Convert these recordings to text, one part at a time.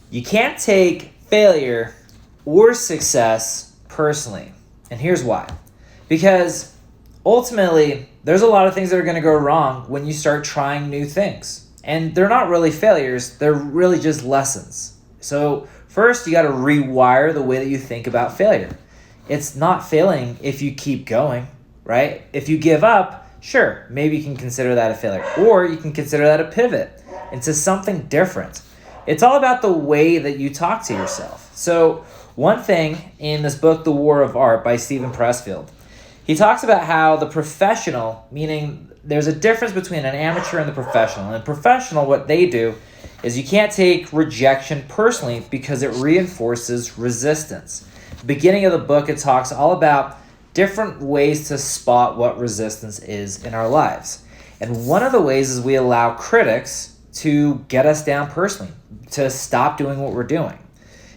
You can't take failure or success personally. And here's why. Because ultimately, there's a lot of things that are going to go wrong when you start trying new things. And they're not really failures, they're really just lessons. So first, you got to rewire the way that you think about failure. It's not failing if you keep going, right? If you give up, sure, maybe you can consider that a failure. Or you can consider that a pivot into something different. It's all about the way that you talk to yourself. So one thing in this book, The War of Art by Steven Pressfield, he talks about how the professional, meaning there's a difference between an amateur and the professional. And professional, what they do is you can't take rejection personally because it reinforces resistance. The beginning of the book, it talks all about different ways to spot what resistance is in our lives. And one of the ways is we allow critics to get us down personally, to stop doing what we're doing.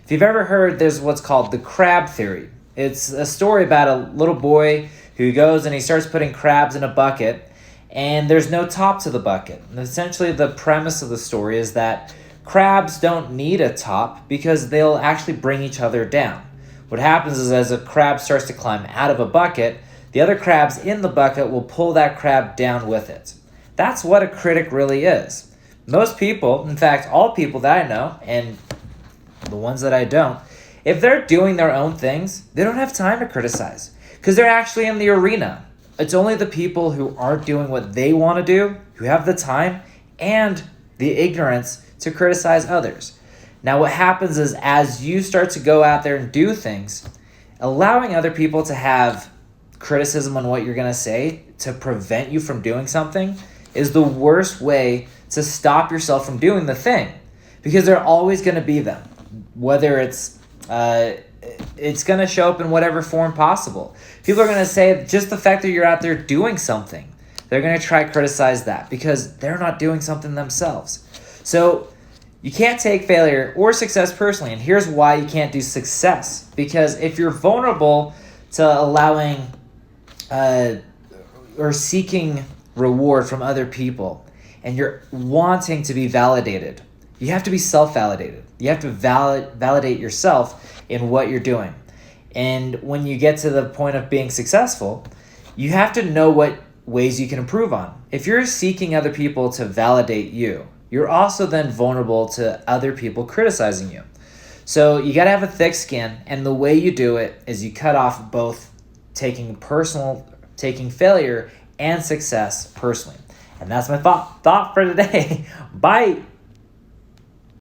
If you've ever heard, there's what's called the crab theory. It's a story about a little boy who goes and he starts putting crabs in a bucket, and there's no top to the bucket. And essentially, the premise of the story is that crabs don't need a top because they'll actually bring each other down. What happens is as a crab starts to climb out of a bucket, the other crabs in the bucket will pull that crab down with it. That's what a critic really is. Most people, in fact, all people that I know, and the ones that I don't, if they're doing their own things, they don't have time to criticize because they're actually in the arena. It's only the people who aren't doing what they want to do who have the time and the ignorance to criticize others. Now, what happens is as you start to go out there and do things, allowing other people to have criticism on what you're going to say to prevent you from doing something is the worst way to stop yourself from doing the thing, because they're always going to be them, whether it's going to show up in whatever form possible. People are going to say just the fact that you're out there doing something, they're going to try to criticize that because they're not doing something themselves. So you can't take failure or success personally. And here's why you can't do success. Because if you're vulnerable to allowing or seeking reward from other people and you're wanting to be validated, you have to be self-validated. You have to validate yourself in what you're doing. And when you get to the point of being successful, you have to know what ways you can improve on. If you're seeking other people to validate you, you're also then vulnerable to other people criticizing you. So you got to have a thick skin, and the way you do it is you cut off both taking failure and success personally. And that's my thought for today. Bye.